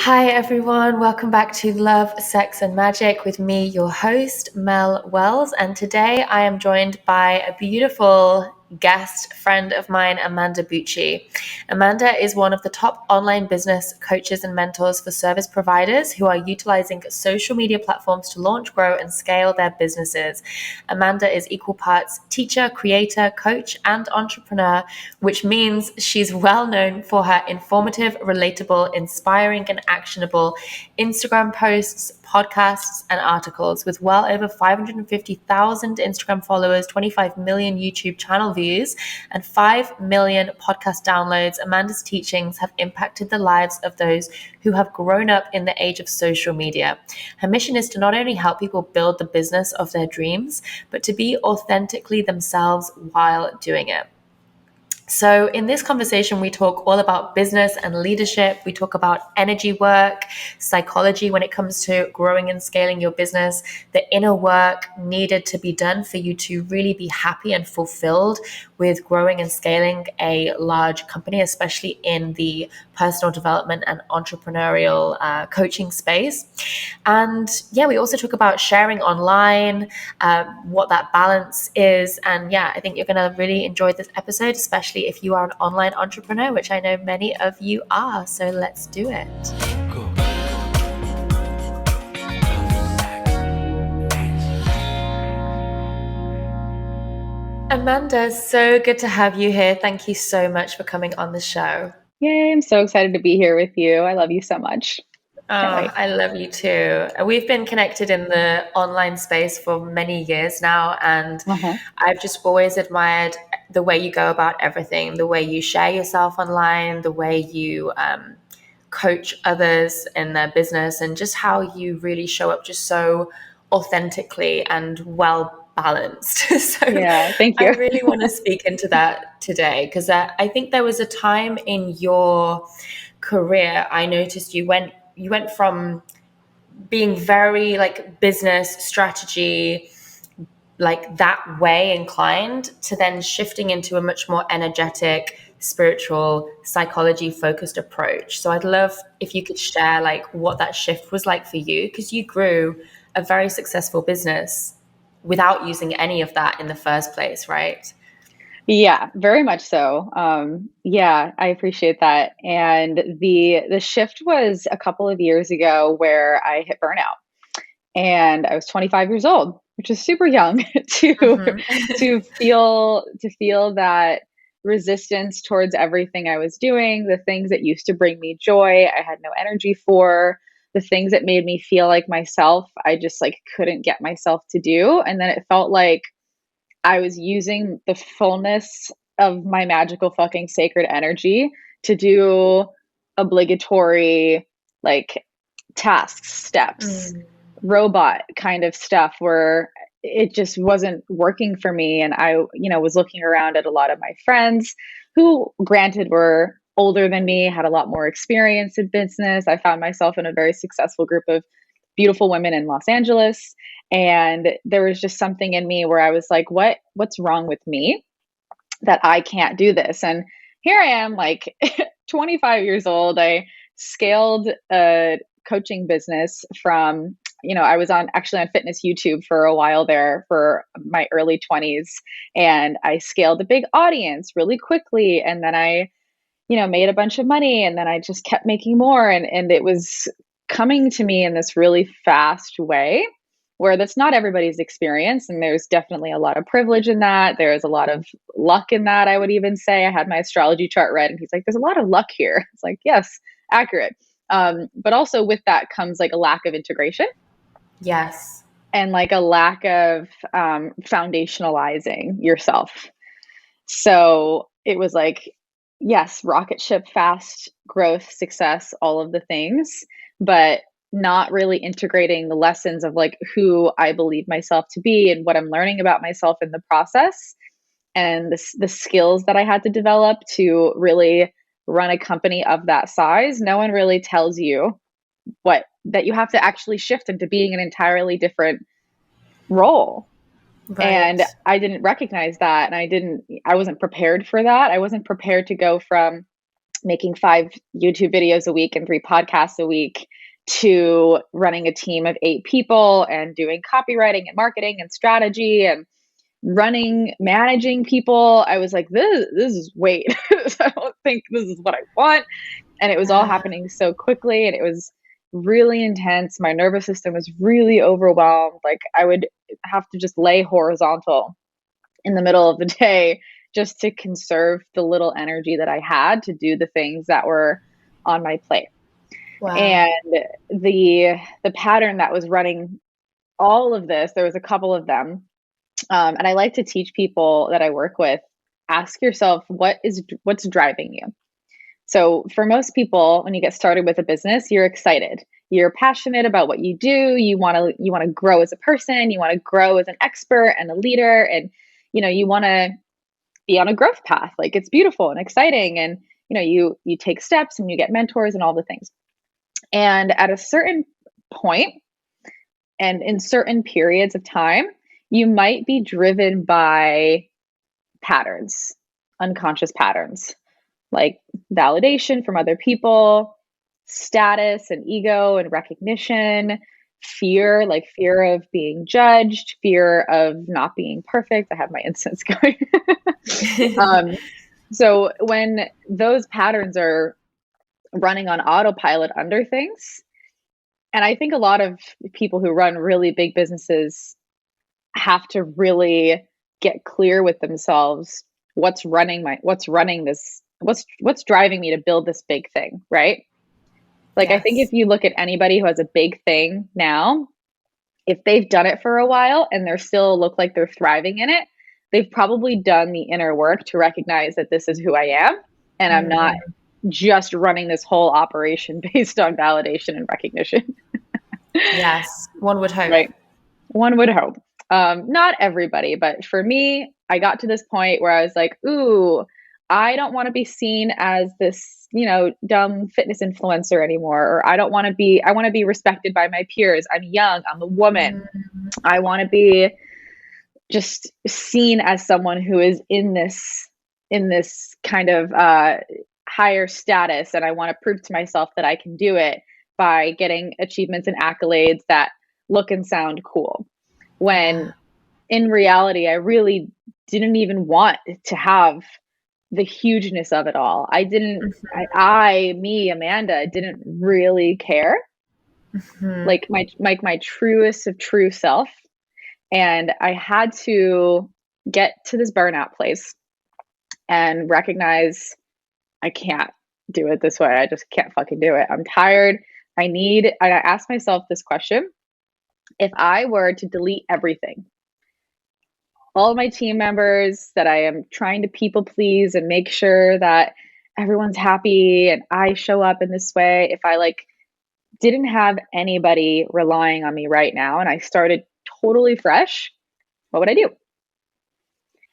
Hi, everyone. Welcome back to Love, Sex, and Magic with me, your host, Mel Wells. And today I am joined by a beautiful guest friend of mine, Amanda Bucci. Amanda is one of the top online business coaches and mentors for service providers who are utilizing social media platforms to launch, grow, and scale their businesses. Amanda is equal parts teacher, creator, coach, and entrepreneur, which means she's well known for her informative, relatable, inspiring, and actionable Instagram posts, podcasts, and articles. With well over 550,000 Instagram followers, 25 million YouTube channel views, and 5 million podcast downloads, Amanda's teachings have impacted the lives of those who have grown up in the age of social media. Her mission is to not only help people build the business of their dreams, but to be authentically themselves while doing it. So in this conversation, we talk all about business and leadership. We talk about energy work, psychology when it comes to growing and scaling your business, the inner work needed to be done for you to really be happy and fulfilled with growing and scaling a large company, especially in the personal development and entrepreneurial coaching space. And yeah, we also talk about sharing online, what that balance is. And yeah, I think you're going to really enjoy this episode, especially if you are an online entrepreneur, which I know many of you are. So let's do it. Cool. Amanda, so good to have you here. Thank you so much for coming on the show. Yay, I'm so excited to be here with you. I love you so much. I love you too. We've been connected in the online space for many years now, and I've just always admired the way you go about everything, the way you share yourself online, the way you coach others in their business, and just how you really show up just so authentically and well balanced. So yeah, thank you. I really want to speak into that today because I think there was a time in your career I noticed you went from being very like business strategy, like that way inclined, to then shifting into a much more energetic, spiritual, psychology focused approach. So I'd love if you could share like what that shift was like for you, because you grew a very successful business without using any of that in the first place, right? Yeah, very much so. Yeah, I appreciate that. And the shift was a couple of years ago where I hit burnout. And I was 25 years old, which is super young to feel that resistance towards everything I was doing, the things that used to bring me joy, I had no energy for, the things that made me feel like myself, I just like couldn't get myself to do. And then it felt like I was using the fullness of my magical fucking sacred energy to do obligatory like tasks, steps, robot kind of stuff where it just wasn't working for me. And I, was looking around at a lot of my friends who, granted, were older than me, had a lot more experience in business. I found myself in a very successful group of beautiful women in Los Angeles. And there was just something in me where I was like, what's wrong with me that I can't do this? And here I am, like 25 years old. I scaled a coaching business from, I was actually on fitness YouTube for a while there for my early 20s. And I scaled a big audience really quickly. And then I, made a bunch of money, and then I just kept making more. And it was coming to me in this really fast way where that's not everybody's experience. And there's definitely a lot of privilege in that. There's a lot of luck in that, I would even say. I had my astrology chart read, and he's like, there's a lot of luck here. It's like, yes, accurate. But also with that comes like a lack of integration. Yes. And like a lack of foundationalizing yourself. So it was like, yes, rocket ship, fast growth, success, all of the things, but not really integrating the lessons of like who I believe myself to be and what I'm learning about myself in the process, and the skills that I had to develop to really run a company of that size. No one really tells you that you have to actually shift into being an entirely different role. Right. And I didn't recognize that. And I wasn't prepared for that. I wasn't prepared to go from making 5 YouTube videos a week and 3 podcasts a week to running a team of 8 people and doing copywriting and marketing and strategy and managing people. I was like, this is wait, I don't think this is what I want. And it was all happening so quickly, and it was really intense. My nervous system was really overwhelmed. Like I would have to just lay horizontal in the middle of the day just to conserve the little energy that I had to do the things that were on my plate. Wow. And the pattern that was running all of this, there was a couple of them. And I like to teach people that I work with, ask yourself, what's driving you? So for most people, when you get started with a business, you're excited. You're passionate about what you do. You want to grow as a person. You want to grow as an expert and a leader, and you want to be on a growth path. Like it's beautiful and exciting, and you take steps and you get mentors and all the things. And at a certain point, and in certain periods of time, you might be driven by patterns, unconscious patterns, like validation from other people, status and ego and recognition, fear of being judged, fear of not being perfect. I have my incense going. So when those patterns are running on autopilot under things, and I think a lot of people who run really big businesses have to really get clear with themselves what's driving me to build this big thing, right? Like, yes. I think if you look at anybody who has a big thing now, if they've done it for a while and they still look like they're thriving in it, they've probably done the inner work to recognize that this is who I am, and I'm not just running this whole operation based on validation and recognition. Yes, one would hope. Right. One would hope. Not everybody, but for me, I got to this point where I was like, ooh, I don't want to be seen as this, dumb fitness influencer anymore. Or I want to be respected by my peers. I'm young, I'm a woman. I want to be just seen as someone who is in this kind of higher status. And I want to prove to myself that I can do it by getting achievements and accolades that look and sound cool. When in reality, I really didn't even want to have the hugeness of it all. I didn't, Amanda, didn't really care. Like my truest of true self. And I had to get to this burnout place and recognize I can't do it this way. I just can't fucking do it. I'm tired. I asked myself this question. If I were to delete everything, all of my team members that I am trying to people please and make sure that everyone's happy and I show up in this way, if I didn't have anybody relying on me right now and I started totally fresh, what would I do?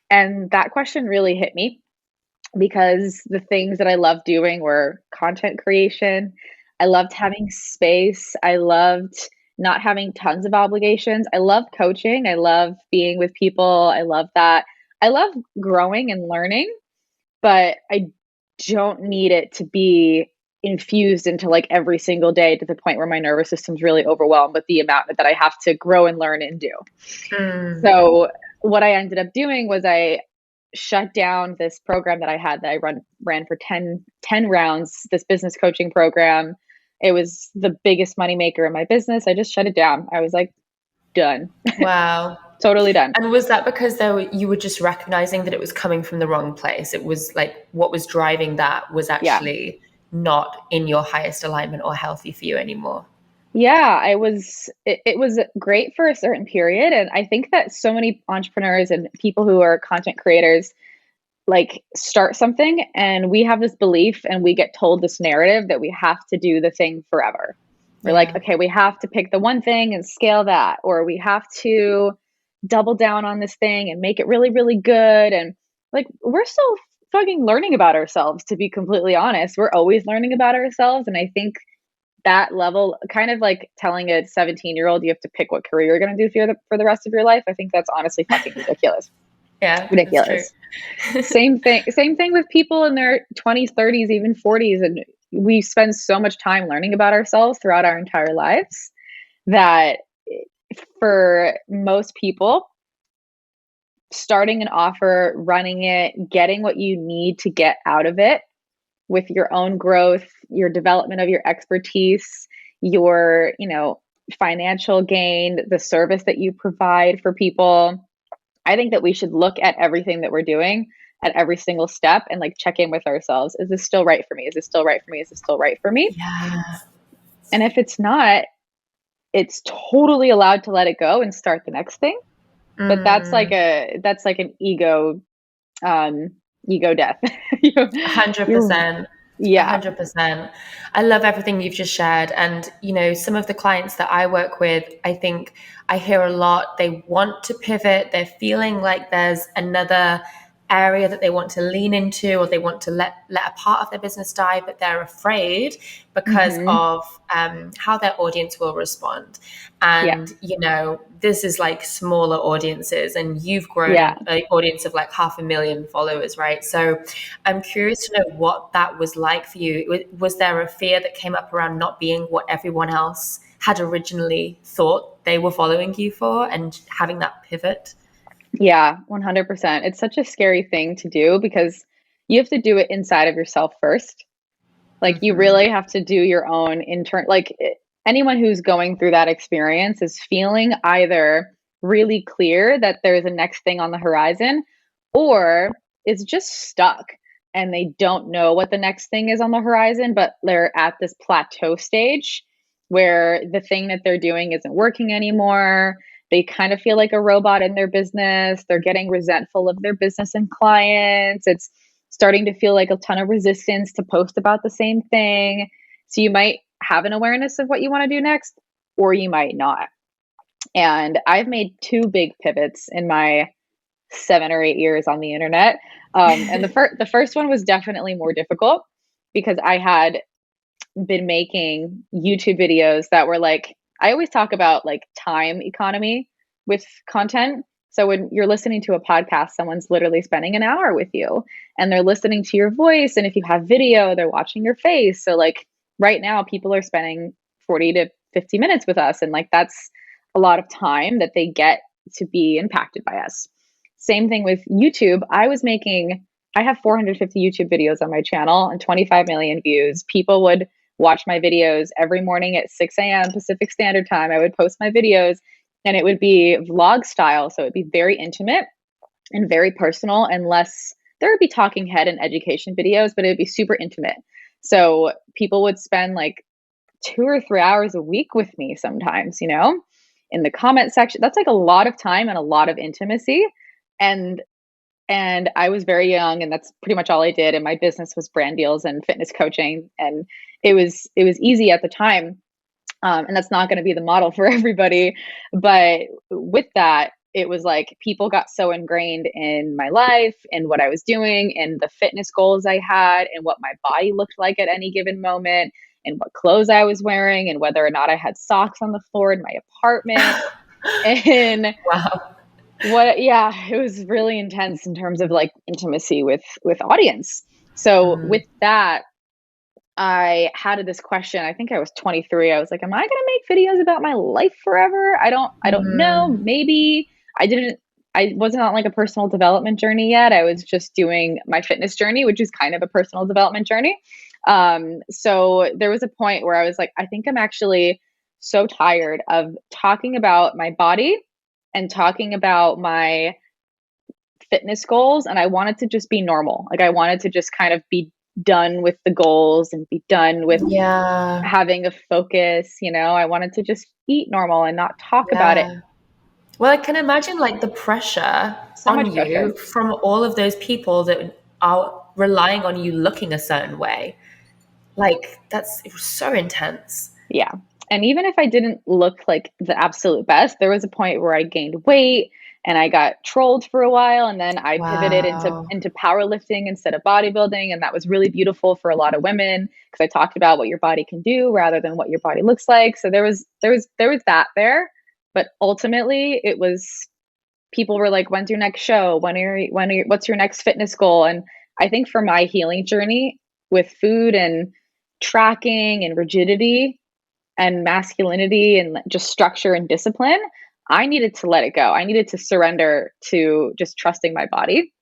And that question really hit me because the things that I loved doing were content creation. I loved having space. I loved not having tons of obligations. I love coaching. I love being with people. I love that. I love growing and learning, but I don't need it to be infused into every single day to the point where my nervous system's really overwhelmed with the amount that I have to grow and learn and do. So what I ended up doing was I shut down this program that I had that I ran for 10 rounds, this business coaching program. It was the biggest moneymaker in my business. I just shut it down. I was like, done. Wow. Totally done. And was that because you were just recognizing that it was coming from the wrong place? It was what was driving that was actually not in your highest alignment or healthy for you anymore? Yeah, it was great for a certain period. And I think that so many entrepreneurs and people who are content creators start something and we have this belief and we get told this narrative that we have to do the thing forever. We're like, okay, we have to pick the one thing and scale that, or we have to double down on this thing and make it really, really good. And we're still fucking learning about ourselves, to be completely honest. We're always learning about ourselves. And I think that level, kind of like telling a 17-year-old you have to pick what career you're going to do for the rest of your life, I think that's honestly fucking ridiculous. Yeah, that's true. Ridiculous. Same thing with people in their 20s, 30s, even 40s. And we spend so much time learning about ourselves throughout our entire lives that for most people, starting an offer, running it, getting what you need to get out of it with your own growth, your development of your expertise, your, financial gain, the service that you provide for people. I think that we should look at everything that we're doing at every single step and like check in with ourselves. Is this still right for me? Is this still right for me? Is this still right for me? Yeah. And if it's not, it's totally allowed to let it go and start the next thing. But Mm. that's like an um ego death. Hundred You're percent. yeah. 100%. I love everything you've just shared. And, some of the clients that I work with, I think I hear a lot. They want to pivot. They're feeling like there's another area that they want to lean into, or they want to let a part of their business die, but they're afraid because Hmm. of how their audience will respond. Yeah. And, this is like smaller audiences, and you've grown Yeah. an audience of like 500,000 followers, right? So I'm curious to know what that was like for you. Was there a fear that came up around not being what everyone else had originally thought they were following you for, and having that pivot? Yeah, 100%. It's such a scary thing to do because you have to do it inside of yourself first. Like you Hmm. really have to do your own anyone who's going through that experience is feeling either really clear that there's a next thing on the horizon or is just stuck and they don't know what the next thing is on the horizon, but they're at this plateau stage where the thing that they're doing isn't working anymore. They kind of feel like a robot in their business. They're getting resentful of their business and clients. It's starting to feel like a ton of resistance to post about the same thing. So you might have an awareness of what you want to do next, or you might not. And I've made two big pivots in my 7 or 8 years on the internet. And the first one was definitely more difficult because I had been making YouTube videos that were like, I always talk about like time economy with content. So when you're listening to a podcast, someone's literally spending an hour with you and they're listening to your voice. And if you have video, they're watching your face. So like right now, people are spending 40 to 50 minutes with us. And like that's a lot of time that they get to be impacted by us. Same thing with YouTube. I have 450 YouTube videos on my channel and 25 million views. People would watch my videos every morning at 6 a.m. Pacific Standard Time. I would post my videos and it would be vlog style. So it'd be very intimate and very personal, and less, there would be talking head and education videos, but it would be super intimate. So people would spend like 2 or 3 hours a week with me sometimes, in the comment section. That's like a lot of time and a lot of intimacy. And I was very young and that's pretty much all I did. And my business was brand deals and fitness coaching. And it was easy at the time. And that's not going to be the model for everybody. But with that, it was like people got so ingrained in my life and what I was doing and the fitness goals I had and what my body looked like at any given moment and what clothes I was wearing and whether or not I had socks on the floor in my apartment. And Wow. yeah, it was really intense in terms of like intimacy with audience. So Mm. with that, I had this question. I think I was 23. I was like, am I going to make videos about my life forever? I don't know. Mm. Maybe. I wasn't on like a personal development journey yet. I was just doing my fitness journey, which is kind of a personal development journey. So there was a point where I was like, I think I'm actually so tired of talking about my body and talking about my fitness goals, and I wanted to just be normal. Like I wanted to just kind of be done with the goals and be done with Yeah. having a focus, I wanted to just eat normal and not talk about it. Yeah. Well, I can imagine like the pressure So on much you pressure. from all of those people that are relying on you looking a certain way. Like that's so intense. Yeah. And even if I didn't look like the absolute best, there was a point where I gained weight and I got trolled for a while, and then I pivoted into Wow. powerlifting instead of bodybuilding, and that was really beautiful for a lot of women because I talked about what your body can do rather than what your body looks like. So there was that there, but ultimately people were like, when's your next show? What's your next fitness goal? And I think for my healing journey with food and tracking and rigidity and masculinity and just structure and discipline, I needed to let it go. I needed to surrender to just trusting my body.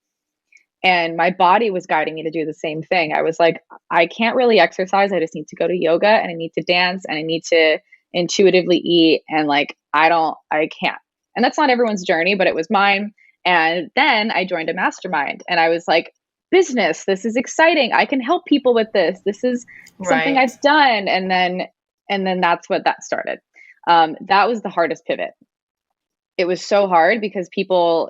And my body was guiding me to do the same thing. I was like, I can't really exercise. I just need to go to yoga and I need to dance and I need to intuitively eat. And like, I can't. And that's not everyone's journey, but it was mine. And then I joined a mastermind and I was like, business, this is exciting. I can help people with this. This is something Right. I've done. And then that's what that started. That was the hardest pivot. It was so hard because people,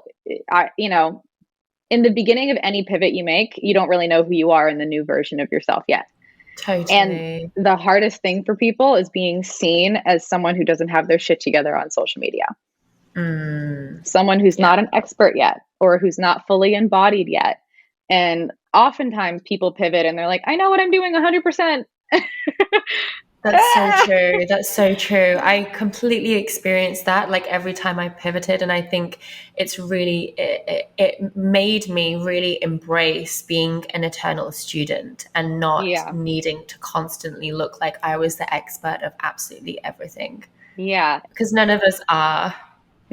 in the beginning of any pivot you make, you don't really know who you are in the new version of yourself yet. And Totally. the hardest thing for people is being seen as someone who doesn't have their shit together on social media. Someone who's Yeah. not an expert yet or who's not fully embodied yet. And oftentimes people pivot and they're like, I know what I'm doing 100%. That's so true. That's so true. I completely experienced that like every time I pivoted. And I think it's really, it made me really embrace being an eternal student and not Yeah. needing to constantly look like I was the expert of absolutely everything. Yeah. Because none of us are.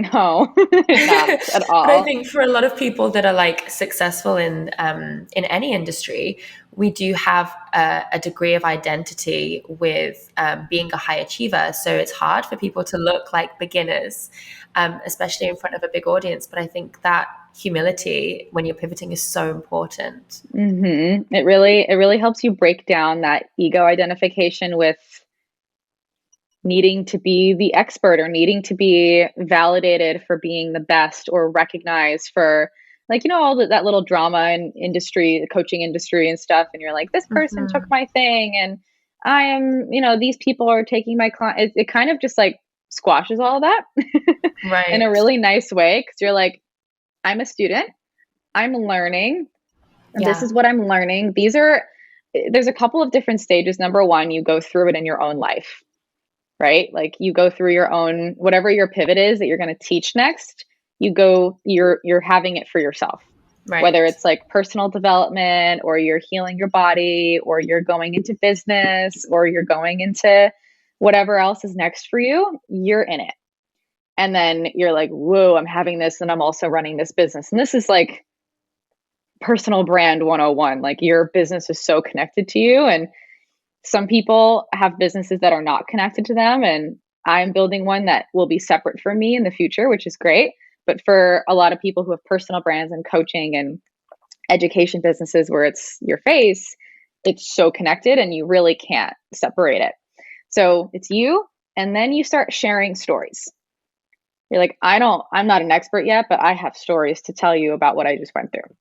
No, not at But I all. think for a lot of people that are like successful in any industry, we do have a degree of identity with being a high achiever. So it's hard for people to look like beginners, especially in front of a big audience. But I think that humility when you're pivoting is so important. It really helps you break down that ego identification with needing to be the expert or needing to be validated for being the best or recognized for like all that little drama in industry, the coaching industry and stuff, and you're like, this person took Hmm. my thing and I am, these people are taking my client. It kind of just like squashes all that in a Right. really nice way because you're like, I'm a student, I'm learning, this Yeah. is what I'm learning. There's a couple of different stages. Number one, you go through it in your own life, right? Like you go through your own, whatever your pivot is that you're going to teach next, you're having it for yourself. Whether Right. it's like personal development or you're healing your body or you're going into business or you're going into whatever else is next for you, you're in it. And then you're like, whoa, I'm having this and I'm also running this business. And this is like personal brand 101. Like your business is so connected to you. And some people have businesses that are not connected to them. And I'm building one that will be separate from me in the future, which is great. But for a lot of people who have personal brands and coaching and education businesses where it's your face, it's so connected and you really can't separate it. So it's you. And then you start sharing stories. You're like, I'm not an expert yet, but I have stories to tell you about what I just went through.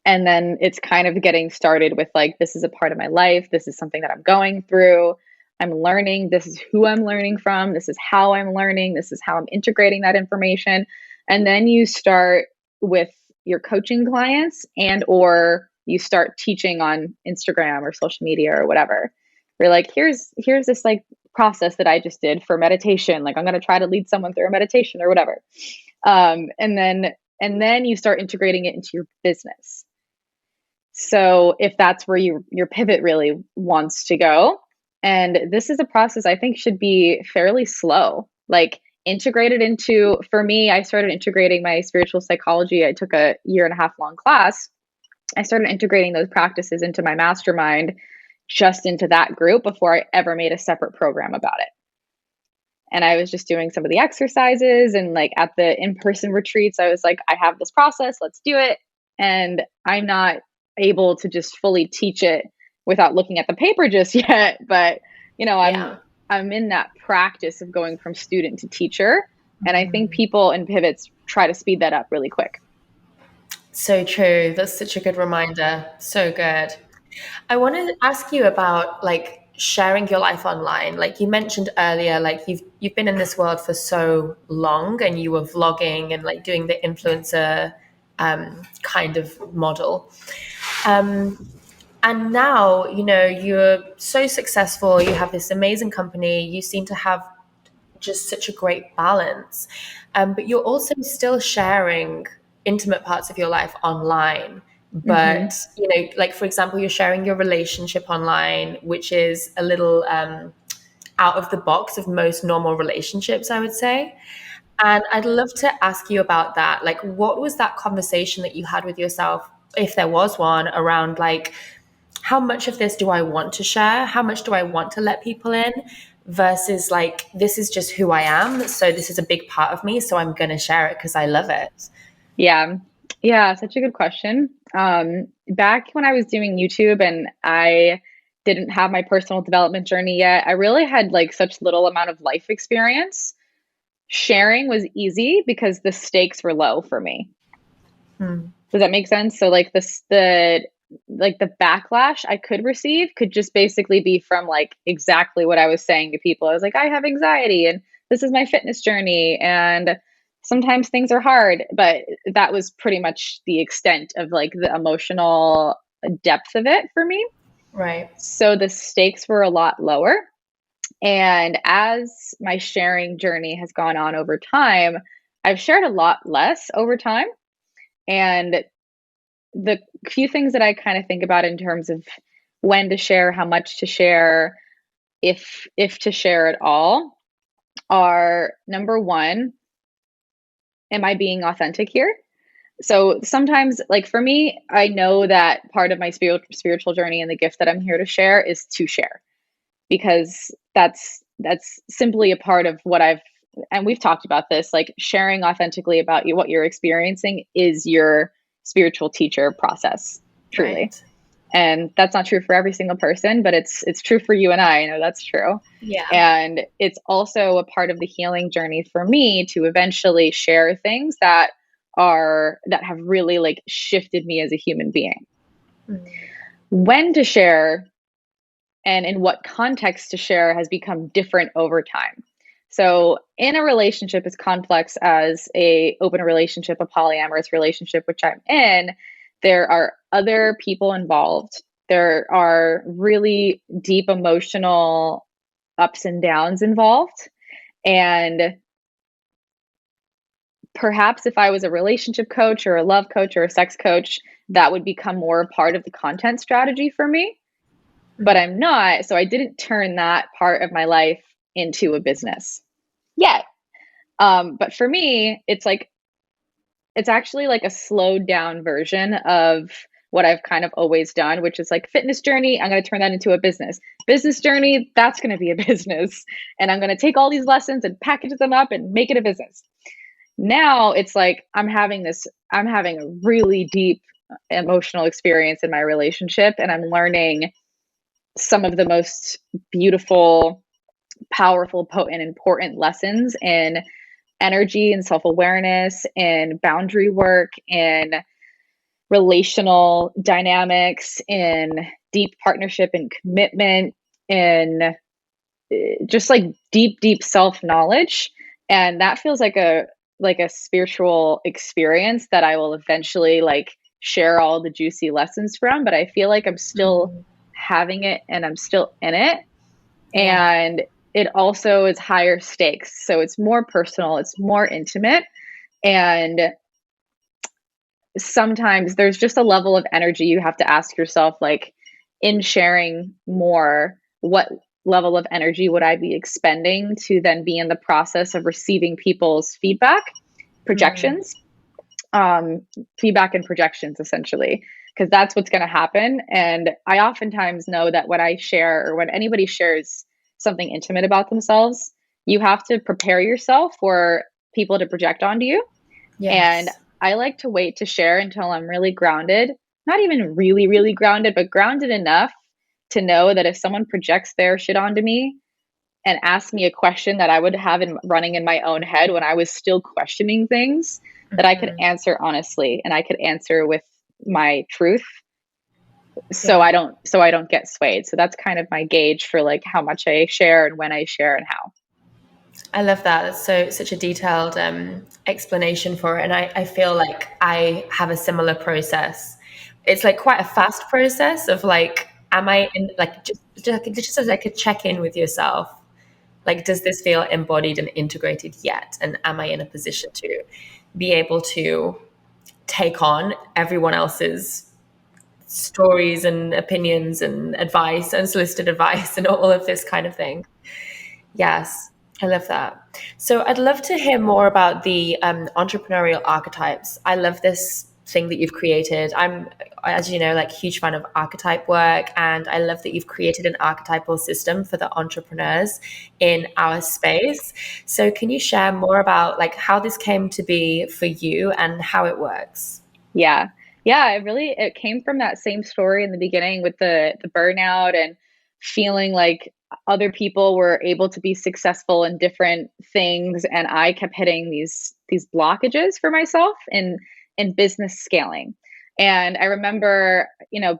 And then it's kind of getting started with like, this is a part of my life. This is something that I'm going through. I'm learning. This is who I'm learning from. This is how I'm learning. This is how I'm integrating that information. And then you start with your coaching clients and or you start teaching on Instagram or social media or whatever. You're like, here's this like process that I just did for meditation. Like I'm going to try to lead someone through a meditation or whatever. And then you start integrating it into your business. So if that's where your pivot really wants to go, and this is a process I think should be fairly slow, like integrated into, for me, I started integrating my spiritual psychology. I took a year and a half long class. I started integrating those practices into my mastermind, just into that group before I ever made a separate program about it. And I was just doing some of the exercises and like at the in-person retreats, I was like, I have this process, let's do it. And I'm not able to just fully teach it without looking at the paper just yet. But, Yeah. I'm in that practice of going from student to teacher. And I think people in pivots try to speed that up really quick. So true. That's such a good reminder. So good. I wanted to ask you about like sharing your life online. Like you mentioned earlier, like you've been in this world for so long and you were vlogging and like doing the influencer kind of model. Um, and now, you're so successful, you have this amazing company, you seem to have just such a great balance. But you're also still sharing intimate parts of your life online. Mm-hmm. But, you know, like for example, you're sharing your relationship online, which is a little out of the box of most normal relationships, I would say. And I'd love to ask you about that. Like, what was that conversation that you had with yourself, if there was one, around like, how much of this do I want to share? How much do I want to let people in? Versus like, this is just who I am. So this is a big part of me. So I'm going to share it because I love it. Yeah. Yeah, such a good question. Back when I was doing YouTube and I didn't have my personal development journey yet, I really had like such little amount of life experience. Sharing was easy because the stakes were low for me. Does that make sense? So like the backlash I could receive could just basically be from like exactly what I was saying to people. I was like, I have anxiety and this is my fitness journey and sometimes things are hard, but that was pretty much the extent of like the emotional depth of it for me. Right. So the stakes were a lot lower. And as my sharing journey has gone on over time, I've shared a lot less over time. And the few things that I kind of think about in terms of when to share, how much to share, if to share at all, are number one, am I being authentic here? So sometimes, like for me, I know that part of my spiritual journey and the gift that I'm here to share is to share, because that's simply a part of what I've, and we've talked about this, like sharing authentically about you, what you're experiencing is your spiritual teacher process, truly. Right. And that's not true for every single person, but it's true for you and I know that's true. Yeah. And it's also a part of the healing journey for me to eventually share things that have really like shifted me as a human being. When to share and in what context to share has become different over time. So in a relationship as complex as a open relationship, a polyamorous relationship, which I'm in, there are other people involved. There are really deep emotional ups and downs involved. And perhaps if I was a relationship coach or a love coach or a sex coach, that would become more a part of the content strategy for me. But I'm not. So I didn't turn that part of my life into a business yet. But for me, it's actually like a slowed down version of what I've kind of always done, which is like fitness journey. I'm going to turn that into a business journey. That's going to be a business. And I'm going to take all these lessons and package them up and make it a business. Now it's like, I'm having a really deep emotional experience in my relationship. And I'm learning some of the most beautiful, powerful, potent, important lessons in energy and self-awareness and boundary work and relational dynamics and deep partnership and commitment and just like deep self-knowledge. And that feels like a spiritual experience that I will eventually like share all the juicy lessons from, but I feel like I'm still having it and I'm still in it. Yeah. And it also is higher stakes. So it's more personal, it's more intimate. And sometimes there's just a level of energy you have to ask yourself, like in sharing more, what level of energy would I be expending to then be in the process of receiving people's projections, feedback and projections essentially, because that's what's going to happen. And I oftentimes know that when I share or when anybody shares something intimate about themselves, you have to prepare yourself for people to project onto you. And Yes. I like to wait to share until I'm really grounded, not even really, really grounded, but grounded enough to know that if someone projects their shit onto me and asks me a question that I would have running in my own head when I was still questioning things, that I could answer honestly and I could answer with my truth. So Yeah. I don't get swayed. So that's kind of my gauge for like how much I share and when I share and how. I love that. That's such a detailed explanation for it. And I feel like I have a similar process. It's like quite a fast process of like, am I in like just as like a check in with yourself. Like, does this feel embodied and integrated yet? And am I in a position to be able to take on everyone else's stories and opinions and advice, unsolicited advice, and all of this kind of thing? Yes, I love that. So I'd love to hear more about the entrepreneurial archetypes. I love this thing that you've created. I'm, as you know, like huge fan of archetype work, and I love that you've created an archetypal system for the entrepreneurs in our space. So can you share more about like how this came to be for you and how it works? Yeah. Yeah, it came from that same story in the beginning with the burnout and feeling like other people were able to be successful in different things, and I kept hitting these blockages for myself in business scaling. And I remember,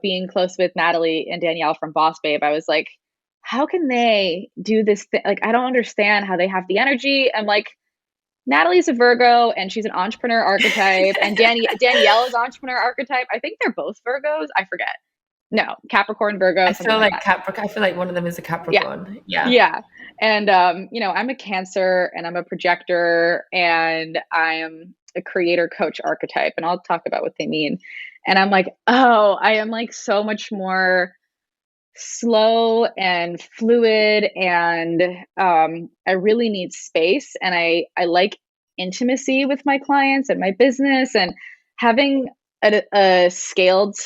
being close with Natalie and Danielle from Boss Babe. I was like, how can they do this Like, I don't understand how they have the energy. I'm like, Natalie's a Virgo and she's an entrepreneur archetype, and Danielle is entrepreneur archetype. I think they're both Virgos. I forget. No, Capricorn, Virgo, I something feel like like that. Capricorn. I feel like one of them is a Yeah. Capricorn. Yeah. Yeah. And I'm a Cancer and I'm a projector and I am a creator coach archetype, and I'll talk about what they mean. And I'm like, oh, I am like so much more slow and fluid, and I really need space, and I like intimacy with my clients and my business, and having a scaled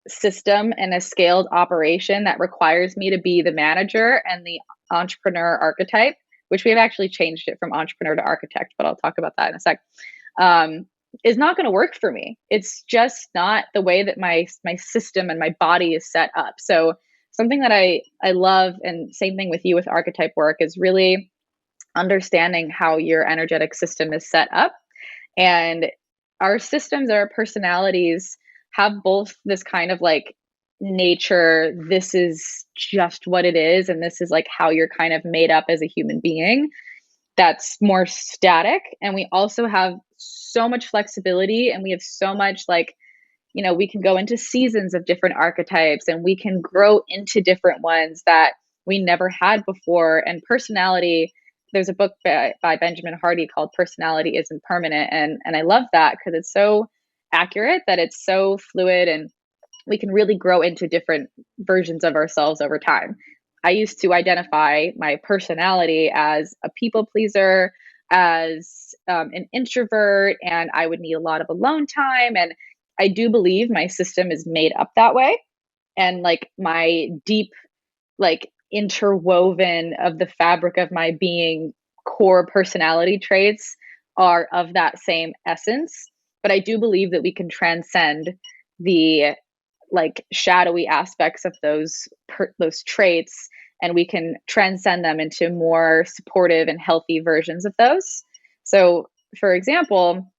system and a scaled operation that requires me to be the manager and the entrepreneur archetype, which we have actually changed it from entrepreneur to architect, but I'll talk about that in a sec. um, is not going to work for me. It's just not the way that my system and my body is set up. So something that I love, and same thing with you with archetype work, is really understanding how your energetic system is set up. And our systems, our personalities have both this kind of like nature, this is just what it is, and this is like how you're kind of made up as a human being, that's more static. And we also have so much flexibility, and we have so much like, we can go into seasons of different archetypes, and we can grow into different ones that we never had before. And personality, there's a book by Benjamin Hardy called Personality Isn't Permanent. And I love that because it's so accurate, that it's so fluid, and we can really grow into different versions of ourselves over time. I used to identify my personality as a people pleaser, as an introvert, and I would need a lot of alone time. And I do believe my system is made up that way. And like my deep, like interwoven of the fabric of my being, core personality traits are of that same essence. But I do believe that we can transcend the like shadowy aspects of those traits, and we can transcend them into more supportive and healthy versions of those. So for example,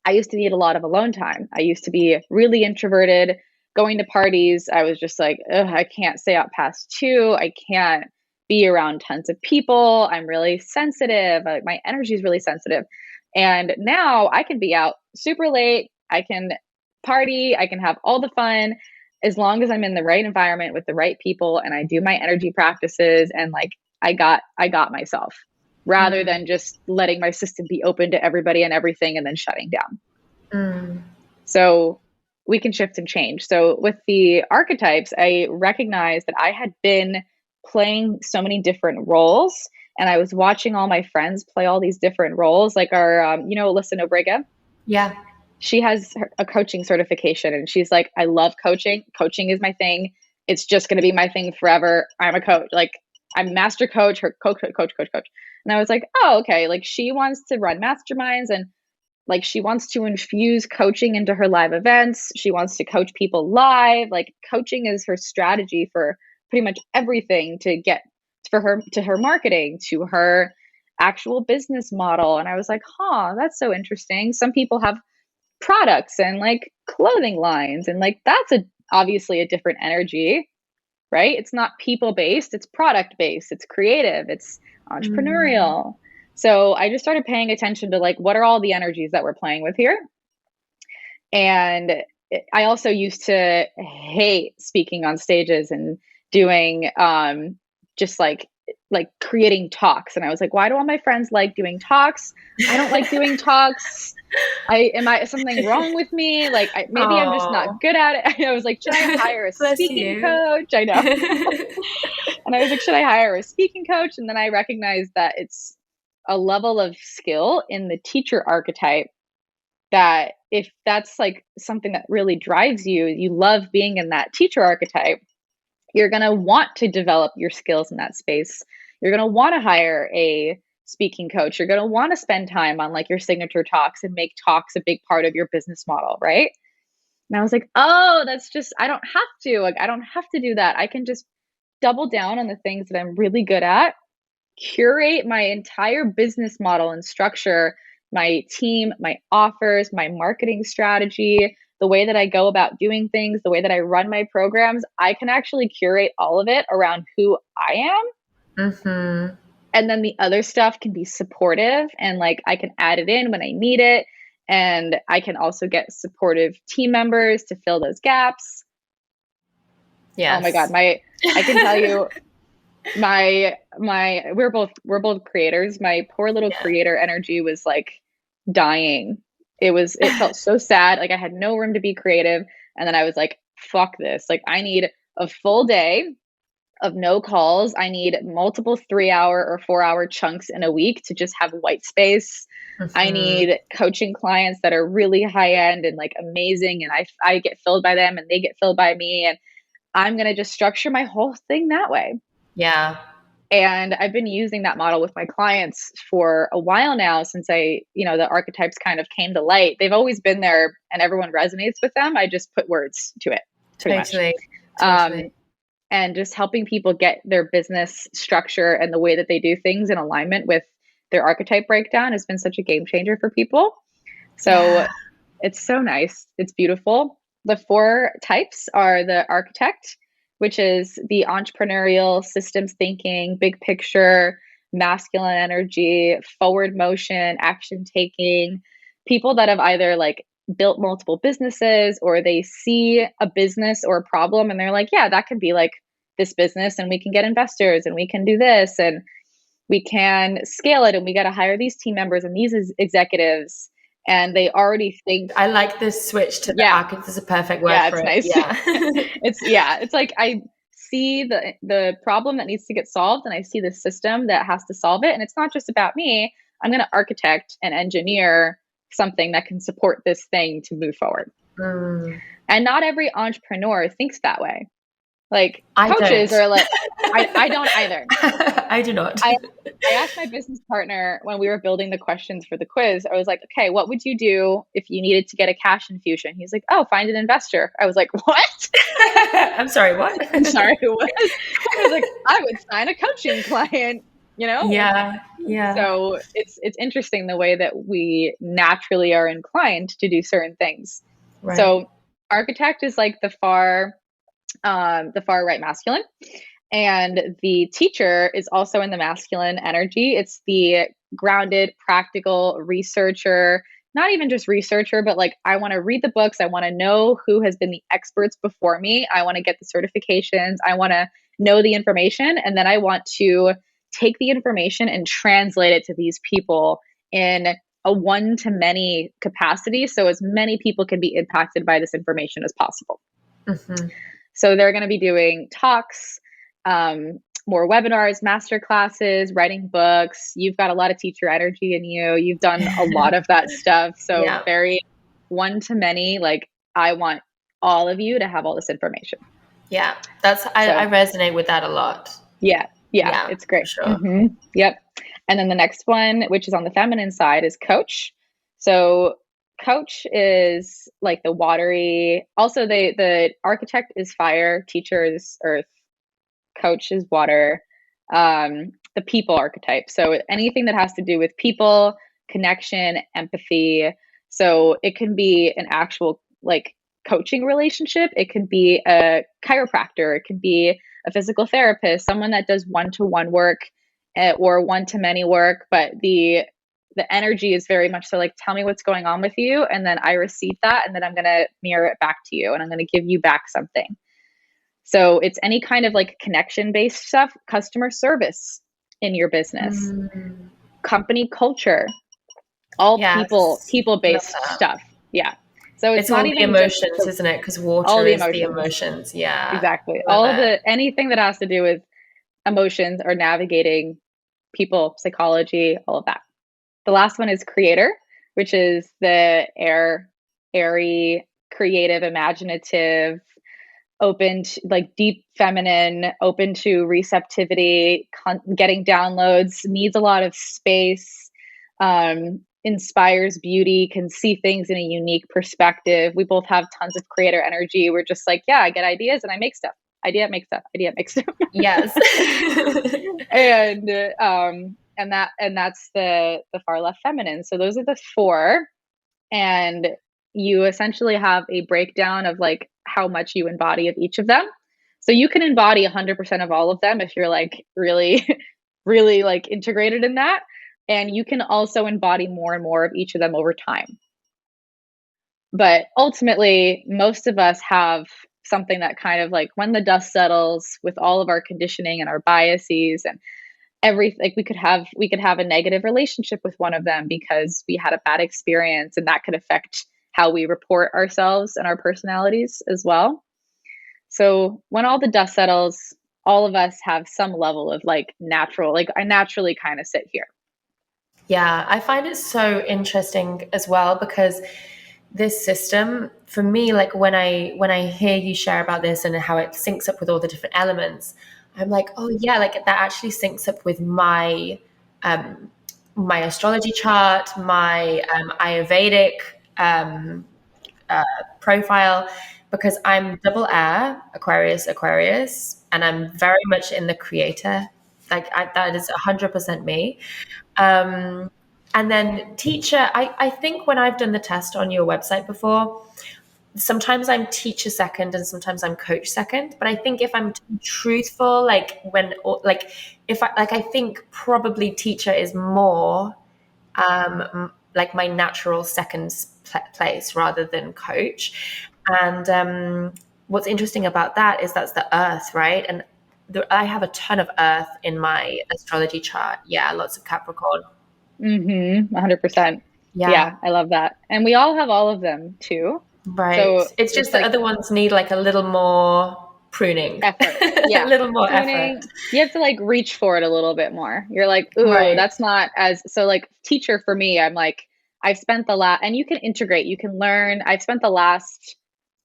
I used to need a lot of alone time. I used to be really introverted. Going to parties, I was just like, ugh, I can't stay out past 2. I can't be around tons of people. I'm really sensitive. My energy is really sensitive. And now I can be out super late. I can party. I can have all the fun as long as I'm in the right environment with the right people, and I do my energy practices, and like I got myself, rather Mm, than just letting my system be open to everybody and everything and then shutting down. mm. So we can shift and change. So with the archetypes, I recognized that I had been playing so many different roles, and I was watching all my friends play all these different roles. Like Alyssa Nobrega, Yeah. she has a coaching certification, and she's like, I love coaching. Coaching is my thing. It's just going to be my thing forever. I'm a coach. Like, I'm master coach, her coach. And I was like, oh, okay. Like, she wants to run masterminds, and like she wants to infuse coaching into her live events. She wants to coach people live. Like, coaching is her strategy for pretty much everything, to get for her, to her marketing, to her actual business model. And I was like, huh, that's so interesting. Some people have products and like clothing lines, and like that's obviously a different energy, right? It's not people based, it's product based, it's creative, it's Mm, entrepreneurial. So I just started paying attention to like, what are all the energies that we're playing with here. And I also used to hate speaking on stages and doing just like creating talks. And I was like, why do all my friends like doing talks? I don't like doing talks. Am I something wrong with me? Like, maybe I'm just not Oh, good at it. I was like, should I hire a bless speaking you. coach? I know. And I was like, should I hire a speaking coach? And then I recognized that it's a level of skill in the teacher archetype that if that's like something that really drives you, you love being in that teacher archetype, you're going to want to develop your skills in that space. You're going to want to hire a speaking coach. You're going to want to spend time on like your signature talks and make talks a big part of your business model, right? And I was like, oh, that's just, I don't have to. Like, I don't have to do that. I can just double down on the things that I'm really good at, curate my entire business model and structure, my team, my offers, my marketing strategy, the way that I go about doing things, the way that I run my programs. I can actually curate all of it around who I am. Mm-hmm. And then the other stuff can be supportive and like I can add it in when I need it. And I can also get supportive team members to fill those gaps. Yes. Oh my God, I can tell you we're both creators. My poor little creator energy was like dying. It felt so sad. Like I had no room to be creative. And then I was like, fuck this. Like I need a full day of no calls. I need multiple 3-hour or 4-hour chunks in a week to just have white space. Mm-hmm. I need coaching clients that are really high end and like amazing. And I get filled by them and they get filled by me. And I'm going to just structure my whole thing that way. Yeah. And I've been using that model with my clients for a while now since the archetypes kind of came to light. They've always been there and everyone resonates with them. I just put words to it pretty Totally. much. And just helping people get their business structure and the way that they do things in alignment with their archetype breakdown has been such a game changer for people. So It's so nice. It's beautiful. The 4 types are the architect, which is the entrepreneurial, systems thinking, big picture, masculine energy, forward motion, action taking, people that have either like built multiple businesses or they see a business or a problem and they're like, yeah, that could be like this business and we can get investors and we can do this and we can scale it and we got to hire these team members and these executives. And they already think I like this switch to the archetype. It's a perfect word for it. Nice. Yeah. It's like I see the problem that needs to get solved and I see the system that has to solve it. And it's not just about me. I'm going to architect and engineer something that can support this thing to move forward. And not every entrepreneur thinks that way. Like coaches are like, I don't either. I do not. I asked my business partner when we were building the questions for the quiz, I was like, okay, what would you do if you needed to get a cash infusion? He's like, oh, find an investor. I was like, what? I'm sorry, what? I'm sorry, what? I was like, I would sign a coaching client, Yeah. So it's interesting the way that we naturally are inclined to do certain things. Right. So architect is like the far right masculine. And the teacher is also in the masculine energy. It's the grounded, practical researcher, not even just researcher, but like, I want to read the books. I want to know who has been the experts before me. I want to get the certifications. I want to know the information. And then I want to take the information and translate it to these people in a one-to-many capacity. So as many people can be impacted by this information as possible. Mm-hmm. So they're going to be doing talks, more webinars, master classes, writing books. You've got a lot of teacher energy in you. You've done a lot of that stuff. So very one-to-many, like I want all of you to have all this information. Yeah, I resonate with that a lot. Yeah, it's great. Sure. Mm-hmm. Yep. And then the next one, which is on the feminine side, is coach. So coach is like the watery, also the architect is fire, teacher is earth, coach is water, the people archetype. So anything that has to do with people, connection, empathy. So it can be an actual like coaching relationship. It could be a chiropractor. It could be a physical therapist, someone that does one-to-one work or one-to-many work. But the energy is very much so like, tell me what's going on with you. And then I receive that. And then I'm going to mirror it back to you. And I'm going to give you back something. So it's any kind of like connection-based stuff, customer service, in your business. Mm. Company culture, all Yes. Love people-based that. stuff. Yeah. So it's It's not all the even just emotions, isn't it? Because all water the is the emotions. emotions. Yeah. Exactly. Love it. Anything that has to do with emotions or navigating people, psychology, all of that. The last one is creator, which is the airy, creative, imaginative, open to, like deep feminine, open to receptivity, getting downloads, needs a lot of space, inspires beauty, can see things in a unique perspective. We both have tons of creator energy. We're just like, yeah, I get ideas and I make stuff. Idea makes stuff. Idea makes stuff. Yes. and that's the far left feminine. So those are the four, and you essentially have a breakdown of like how much you embody of each of them. So you can embody 100% of all of them if you're like really really like integrated in that, and you can also embody more and more of each of them over time. But ultimately, most of us have something that kind of like, when the dust settles with all of our conditioning and our biases and everything, like we could have a negative relationship with one of them because we had a bad experience, and that could affect how we report ourselves and our personalities as well. So when all the dust settles, all of us have some level of like natural, like I naturally kind of sit here. Yeah, I find it so interesting as well because this system for me, like when I hear you share about this and how it syncs up with all the different elements, I'm like, oh yeah, like that actually syncs up with um my astrology chart, my Ayurvedic um profile, because I'm double air, Aquarius, and I'm very much in the creator. That is 100% me. Um, and then teacher, I think when I've done the test on your website before, sometimes I'm teacher second and sometimes I'm coach second. But I think if I'm truthful, like if I think probably teacher is more like my natural second place rather than coach. And what's interesting about that is that's the earth, right? And I have a ton of earth in my astrology chart. Yeah, lots of Capricorn. 100%. Yeah, Yeah, I love that. And we all have all of them too. right. So It's just it's the like other ones need like a little more pruning, effort. a Yeah. little more effort. Pruning. You have to like reach for it a little bit more. You're like, ooh, Right. that's not as so like teacher for me, I'm like, I've spent the last, and you can integrate, you can learn. I've spent the last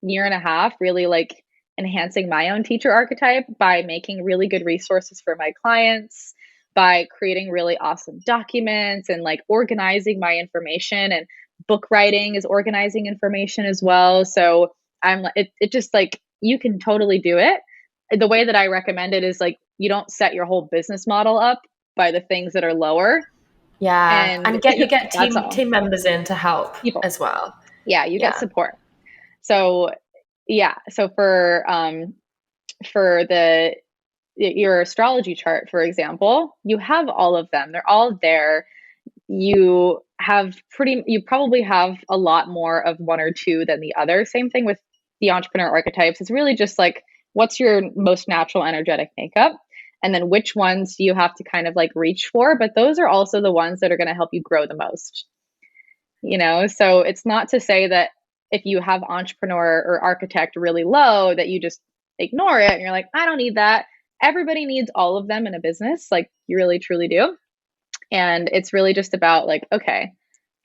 year and a half really like enhancing my own teacher archetype by making really good resources for my clients, by creating really awesome documents and like organizing my information, and book writing is organizing information as well. So it just like you can totally do it. The way that I recommend it is like you don't set your whole business model up by the things that are lower, Yeah. and And you get that's team all. team members in to help People. as well. Yeah, you get Yeah. support. So yeah, so for the your astrology chart, for example, you have all of them. They're all there. You probably have a lot more of one or two than the other. Same thing with the entrepreneur archetypes. It's really just like what's your most natural energetic makeup, and then which ones do you have to kind of like reach for, but those are also the ones that are going to help you grow the most. So it's not to say that if you have entrepreneur or architect really low that you just ignore it and you're like, I don't need that. Everybody needs all of them in a business, like you really truly do. And it's really just about like, okay,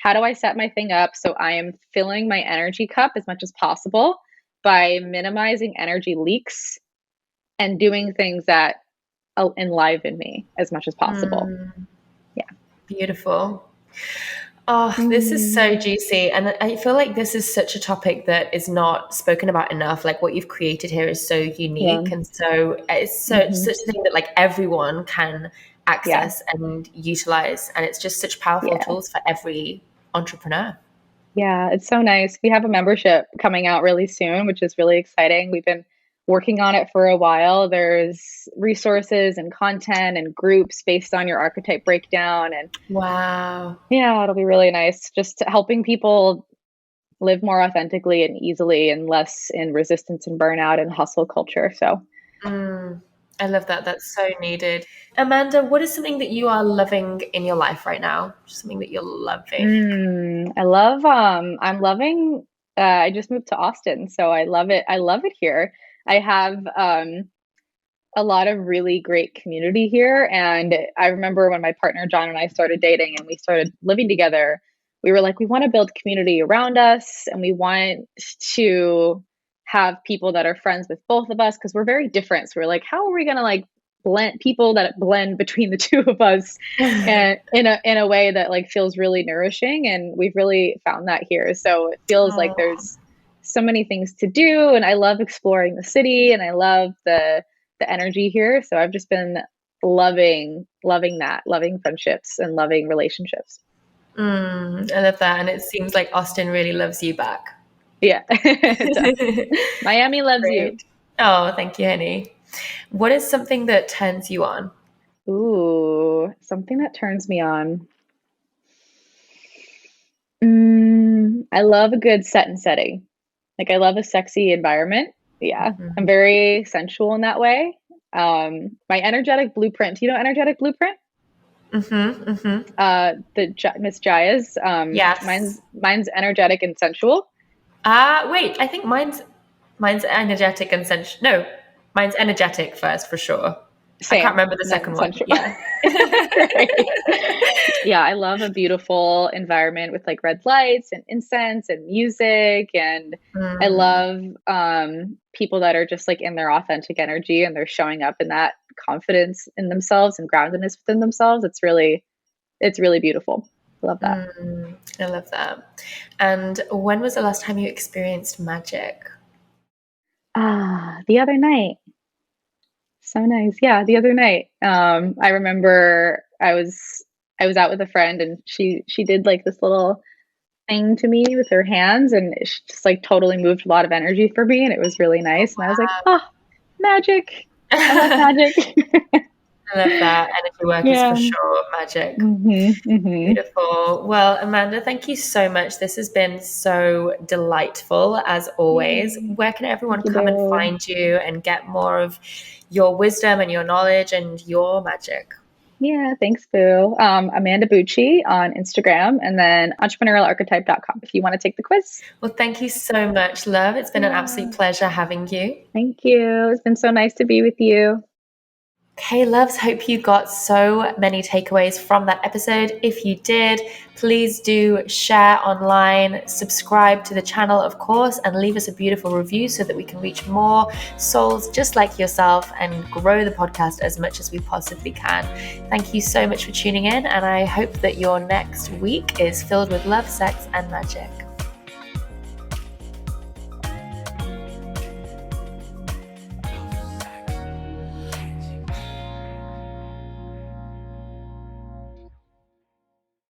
how do I set my thing up so I am filling my energy cup as much as possible by minimizing energy leaks and doing things that enliven me as much as possible. Mm, Yeah. beautiful. Oh, this is so Mm, juicy. And I feel like this is such a topic that is not spoken about enough. Like what you've created here is so yeah. unique. And so it's Hmm. such a thing that like everyone can Yeah. access and utilize. And it's just such powerful Yeah. tools for every entrepreneur. Yeah, it's so nice. We have a membership coming out really soon, which is really exciting. We've been working on it for a while. There's resources and content and groups based on your archetype breakdown. And Wow. yeah, it'll be really nice just helping people live more authentically and easily and less in resistance and burnout and hustle culture. So, Mm. I love that. That's so needed. Amanda, what is something that you are loving in your life right now? Just something that you're loving. I'm loving, I just moved to Austin, so I love it. I love it here. I have a lot of really great community here. And I remember when my partner John and I started dating and we started living together, we were like, we want to build community around us and we want to have people that are friends with both of us because we're very different. So we're like, how are we going to like blend people that blend between the two of us and in a way that like feels really nourishing? And we've really found that here. So it feels like Oh. there's so many things to do and I love exploring the city and I love the energy here. So I've just been loving that, loving friendships and loving relationships. I love that. And it seems like Austin really loves you back. Yeah, it does. Miami loves you. Great. Oh, thank you, honey. What is something that turns you on? Ooh, something that turns me on. I love a good set and setting. Like I love a sexy environment. Yeah, I'm very sensual in that way. My energetic blueprint. Do you know energetic blueprint? Miss Jaya's. Yes. Mine's energetic and sensual. Wait, I think mine's energetic and sensual. No, mine's energetic first for sure. I can't Same. remember the And second then one. sensual. Yeah. Great. Yeah, I love a beautiful environment with like red lights and incense and music. And I love people that are just like in their authentic energy and they're showing up in that confidence in themselves and groundedness within themselves. It's really beautiful. I love that. I love that. And when was the last time you experienced magic? The other night. So nice. Yeah, the other night. I remember I was out with a friend and she did like this little thing to me with her hands and it just like totally moved a lot of energy for me and it was really nice. And I was like, oh, magic. I love magic. I love that. Energy work is for Yeah. sure magic. Hmm. Beautiful. Well, Amanda, thank you so much. This has been so delightful as always. Yay. Where can everyone Thank you, come and Boo. find you and get more of your wisdom and your knowledge and your magic? Yeah, thanks, Boo. Amanda Bucci on Instagram and then entrepreneurialarchetype.com if you want to take the quiz. Well, thank you so much, love. It's been an Yeah. absolute pleasure having you. Thank you. It's been so nice to be with you. Okay, loves, hope you got so many takeaways from that episode. If you did, please do share online, subscribe to the channel, of course, and leave us a beautiful review so that we can reach more souls just like yourself and grow the podcast as much as we possibly can. Thank you so much for tuning in, and I hope that your next week is filled with love, sex, and magic.